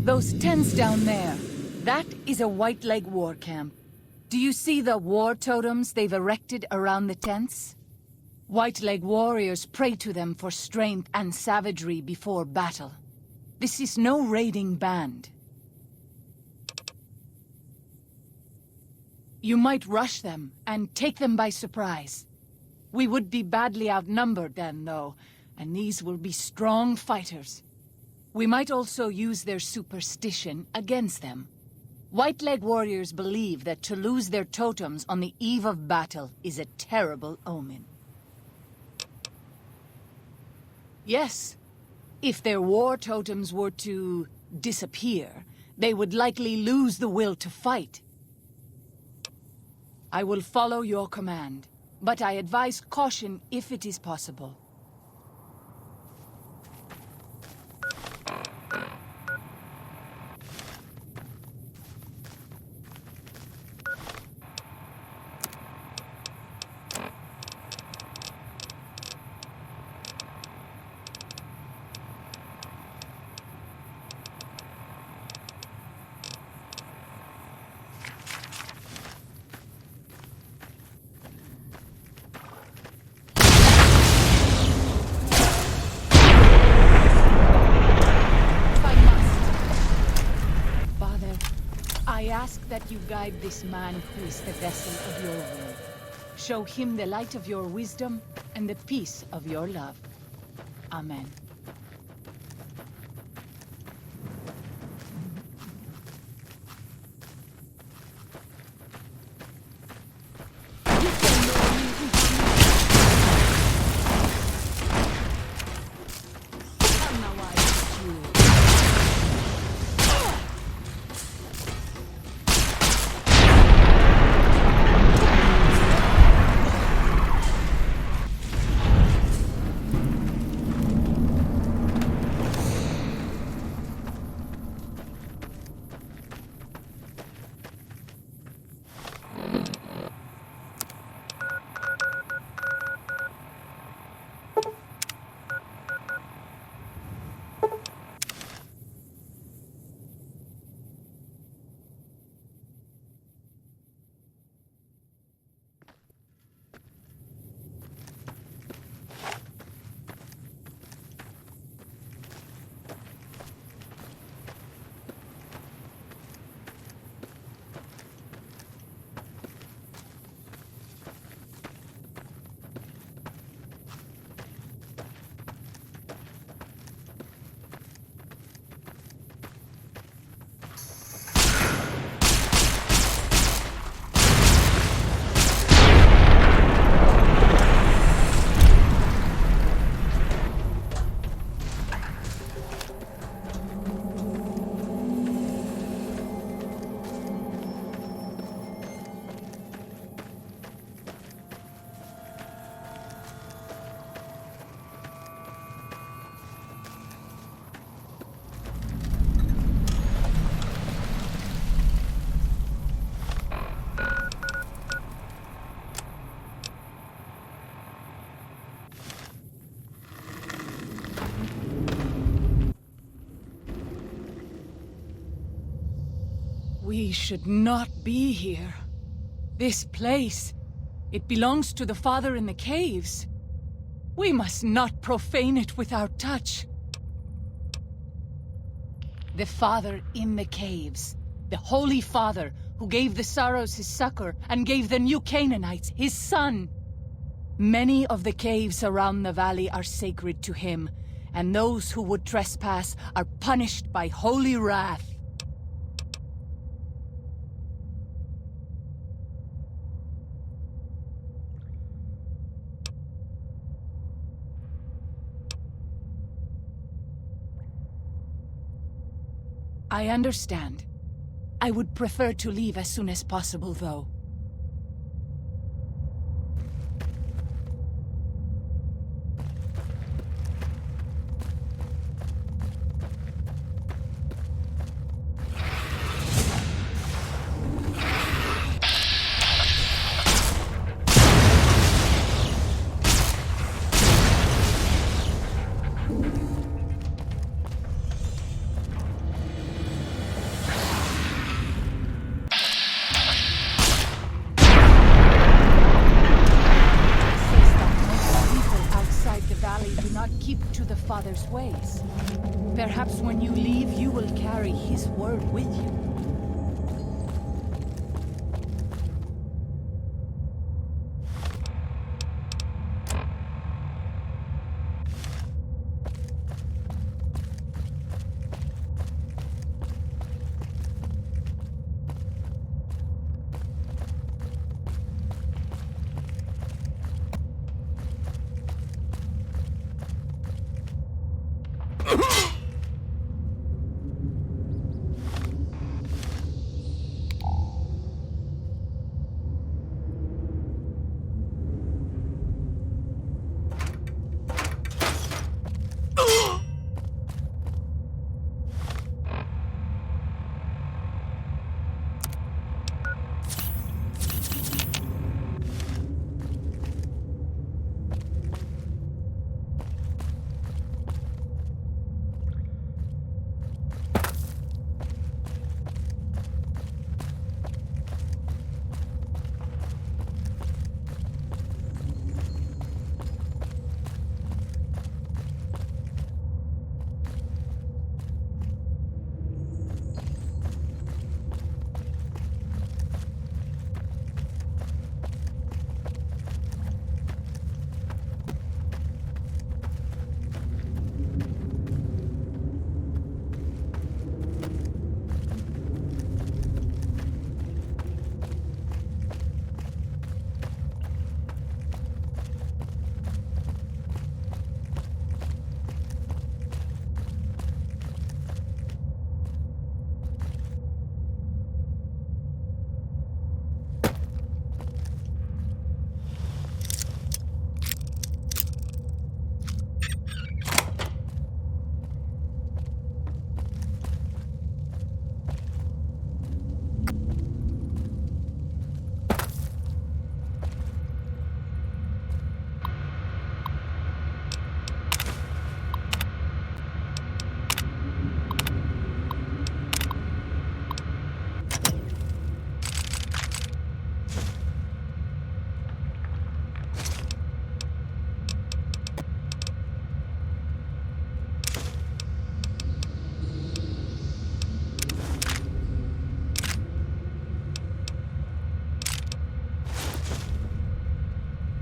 Those tents down there, that is a White Leg war camp. Do you see the war totems they've erected around the tents? White Leg warriors pray to them for strength and savagery before battle. This is no raiding band. You might rush them and take them by surprise. We would be badly outnumbered then, though, and these will be strong fighters. We might also use their superstition against them. White Leg warriors believe that to lose their totems on the eve of battle is a terrible omen. Yes, if their war totems were to disappear, they would likely lose the will to fight. I will follow your command, but I advise caution if it is possible. I ask that you guide this man who is the vessel of your will. Show him the light of your wisdom and the peace of your love. Amen. We should not be here. This place, it belongs to the Father in the caves. We must not profane it with our touch. The Father in the caves, the Holy Father who gave the Sorrows his succor and gave the new Canaanites his son. Many of the caves around the valley are sacred to him, and those who would trespass are punished by holy wrath. I understand. I would prefer to leave as soon as possible, though. ways. Perhaps when you leave, you will carry his word with you.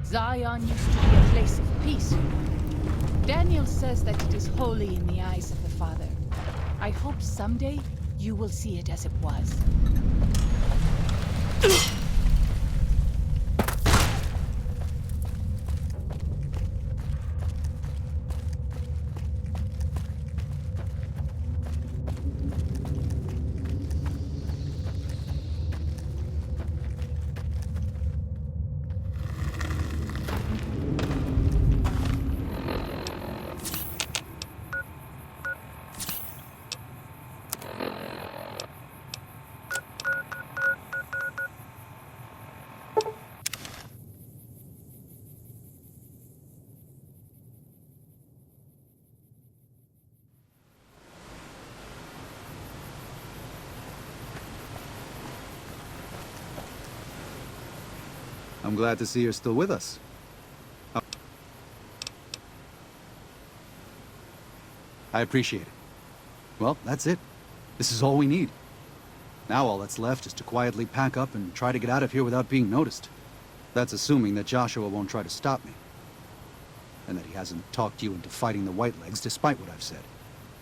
Zion used to be a place of peace. Daniel says that it is holy in the eyes of the Father. I hope someday you will see it as it was. I'm glad to see you're still with us. I appreciate it. Well, that's it. This is all we need. Now all that's left is to quietly pack up and try to get out of here without being noticed. That's assuming that Joshua won't try to stop me. And that he hasn't talked you into fighting the Whitelegs despite what I've said.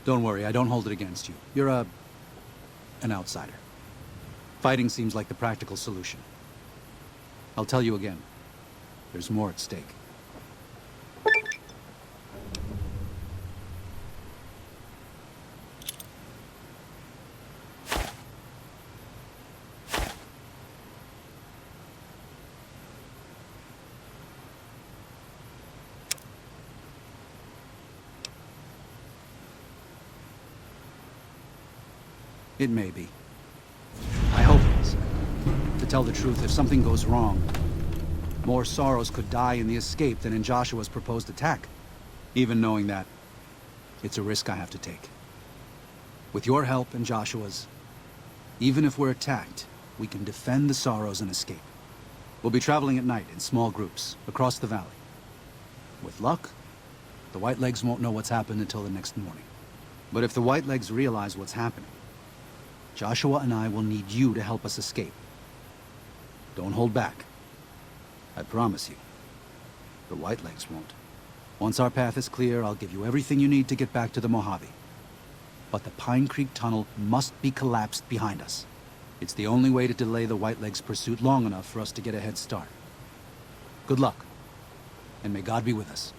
Don't worry, I don't hold it against you. You're an outsider. Fighting seems like the practical solution. I'll tell you again. There's more at stake. It may be. I hope it is. To tell the truth, if something goes wrong, more Sorrows could die in the escape than in Joshua's proposed attack. Even knowing that, it's a risk I have to take. With your help and Joshua's, even if we're attacked, we can defend the Sorrows and escape. We'll be traveling at night in small groups across the valley. With luck, The Whitelegs won't know what's happened until the next morning. But if the Whitelegs realize what's happening, Joshua and I will need you to help us escape. Don't hold back. I promise you. The Whitelegs won't. Once our path is clear, I'll give you everything you need to get back to the Mojave. But the Pine Creek Tunnel must be collapsed behind us. It's the only way to delay the Whitelegs' pursuit long enough for us to get a head start. Good luck, and may God be with us.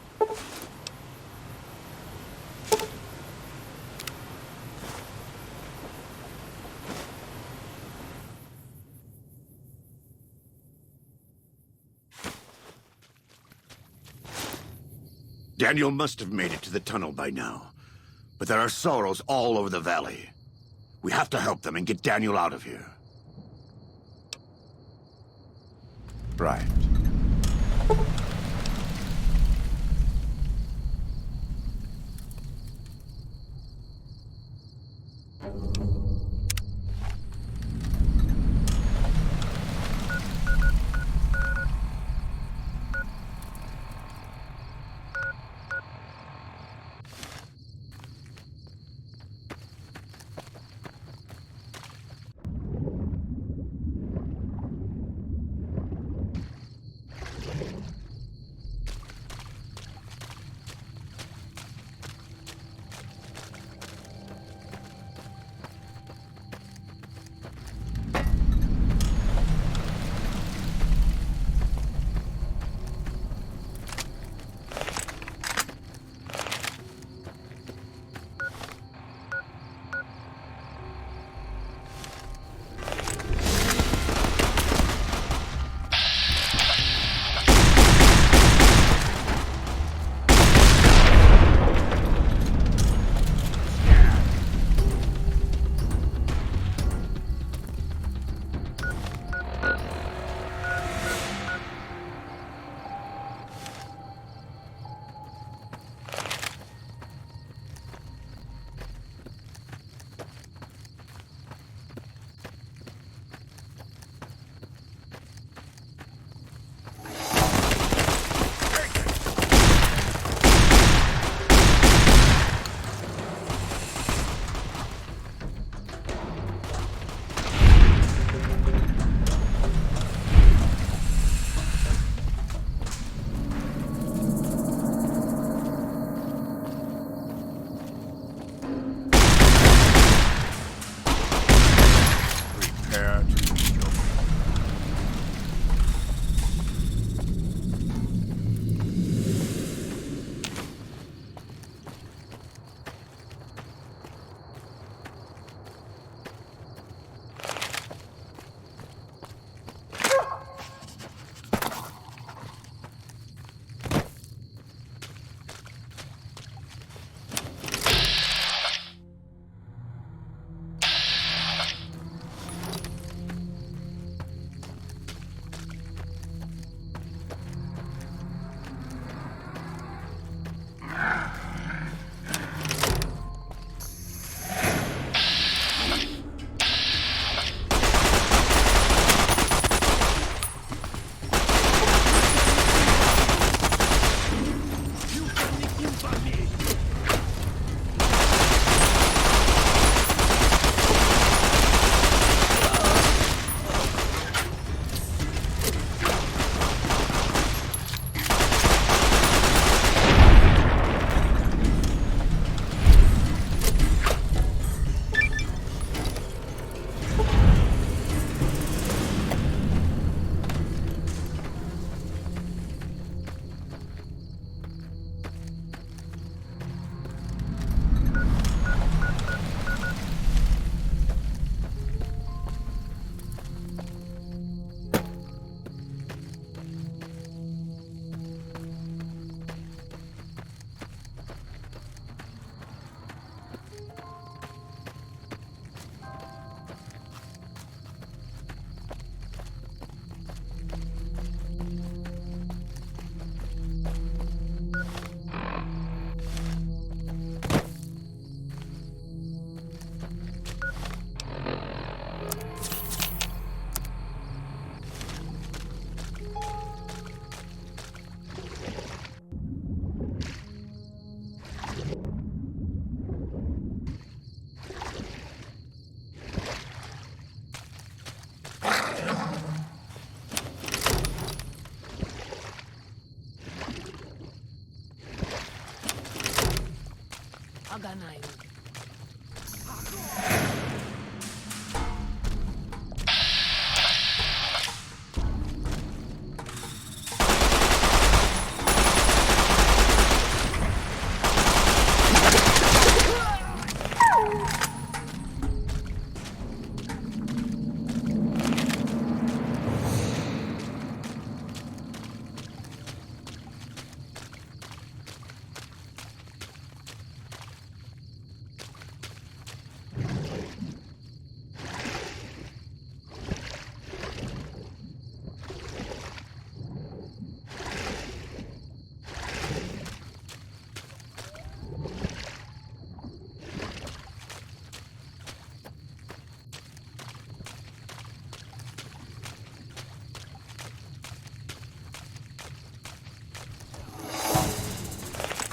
Daniel must have made it to the tunnel by now. But there are sorrows all over the valley. We have to help them and get Daniel out of here. Right.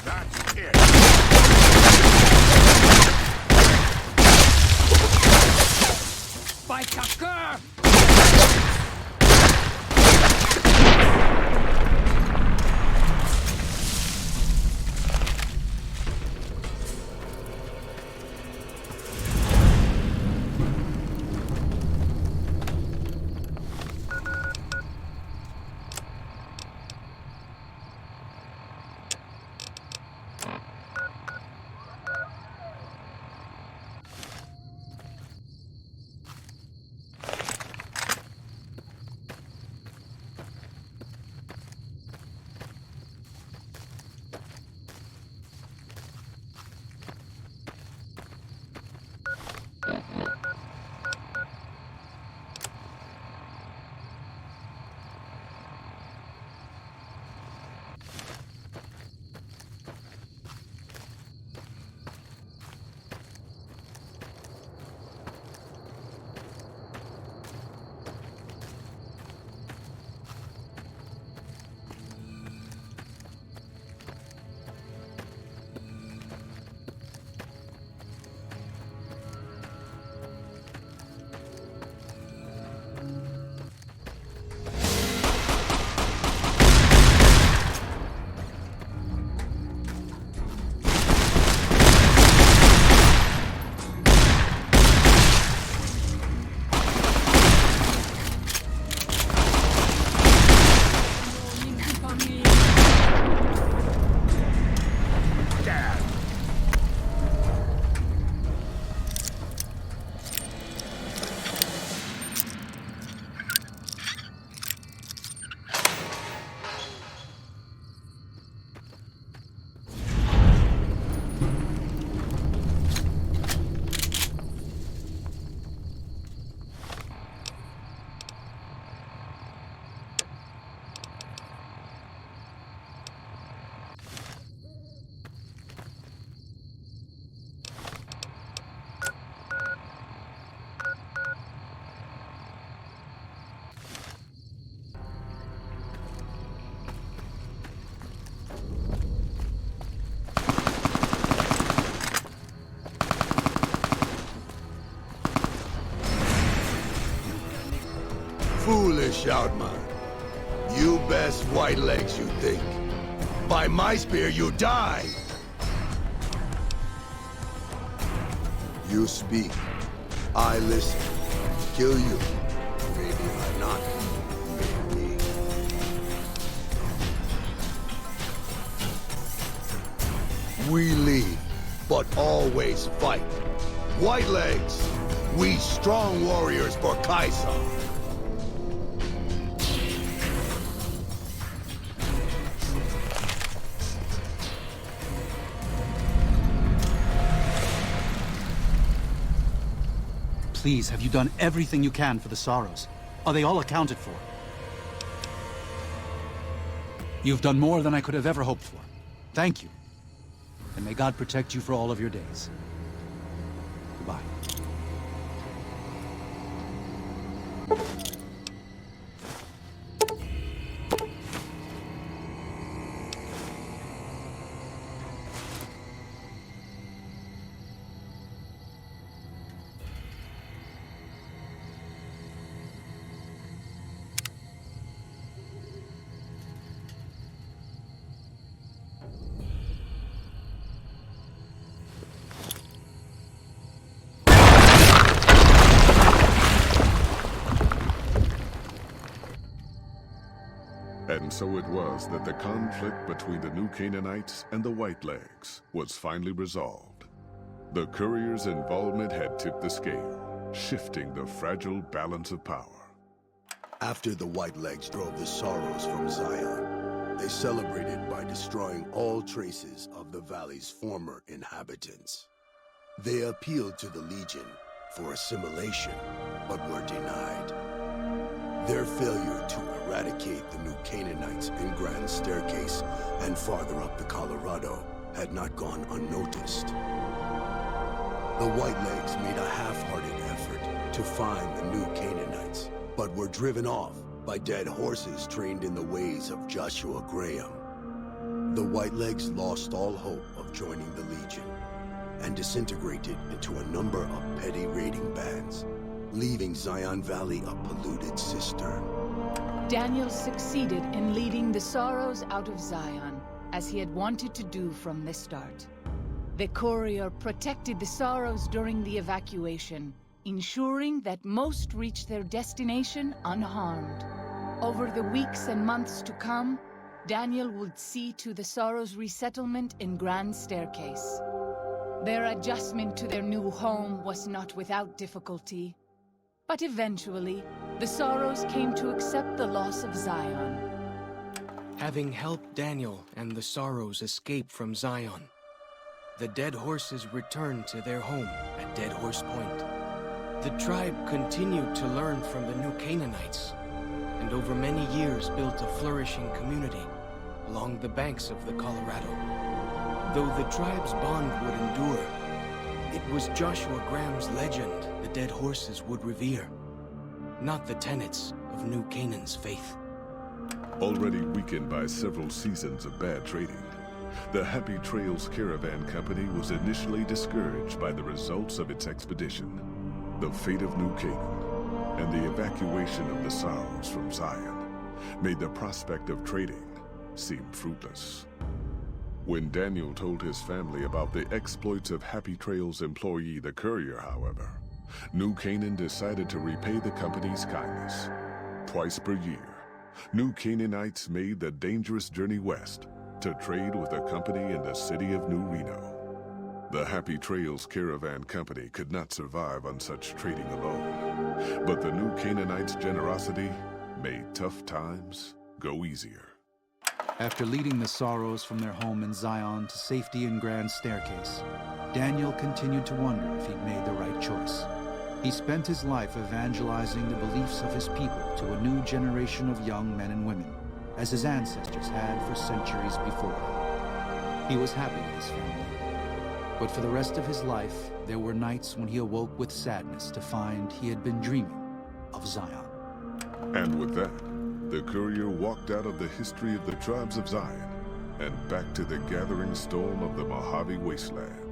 That's it. By Tucker! Foolish, Outman. You best white legs, you think. By my spear, you die! You speak. I listen. Kill you. Maybe I not. Maybe. We leave, but always fight. White legs! We strong warriors for Kaiser! Please, have you done everything you can for the Sorrows? Are they all accounted for? You've done more than I could have ever hoped for. Thank you. And may God protect you for all of your days. Goodbye. so it was that the conflict between the New Canaanites and the Whitelegs was finally resolved. The courier's involvement had tipped the scale, shifting the fragile balance of power. After the Whitelegs drove the Sorrows from Zion, they celebrated by destroying all traces of the valley's former inhabitants. They appealed to the Legion for assimilation, but were denied. Their failure to eradicate the New Canaanites in Grand Staircase and farther up the Colorado had not gone unnoticed. The Whitelegs made a half-hearted effort to find the New Canaanites, but were driven off by dead horses trained in the ways of Joshua Graham. The Whitelegs lost all hope of joining the Legion and disintegrated into a number of petty raiding bands, leaving Zion Valley a polluted cistern. Daniel succeeded in leading the Sorrows out of Zion, as he had wanted to do from the start. The courier protected the Sorrows during the evacuation, ensuring that most reached their destination unharmed. Over the weeks and months to come, Daniel would see to the Sorrows' resettlement in Grand Staircase. Their adjustment to their new home was not without difficulty. But eventually, the Sorrows came to accept the loss of Zion. Having helped Daniel and the Sorrows escape from Zion, the Dead Horses returned to their home at Dead Horse Point. The tribe continued to learn from the New Canaanites, and over many years built a flourishing community along the banks of the Colorado. Though the tribe's bond would endure, it was Joshua Graham's legend the Dead Horses would revere, not the tenets of New Canaan's faith. Already weakened by several seasons of bad trading, the Happy Trails Caravan Company was initially discouraged by the results of its expedition, the fate of New Canaan, and the evacuation of the Sorrows from Zion made the prospect of trading seem fruitless. When Daniel told his family about the exploits of Happy Trails employee the courier, however, New Canaan decided to repay the company's kindness. Twice per year, New Canaanites made the dangerous journey west to trade with a company in the city of New Reno. The Happy Trails Caravan Company could not survive on such trading alone, but the New Canaanites' generosity made tough times go easier. After leading the Sorrows from their home in Zion to safety in Grand Staircase, Daniel continued to wonder if he'd made the right choice. He spent his life evangelizing the beliefs of his people to a new generation of young men and women, as his ancestors had for centuries before him. He was happy with his family, but for the rest of his life, there were nights when he awoke with sadness to find he had been dreaming of Zion. And with that, the courier walked out of the history of the tribes of Zion and back to the gathering storm of the Mojave Wasteland.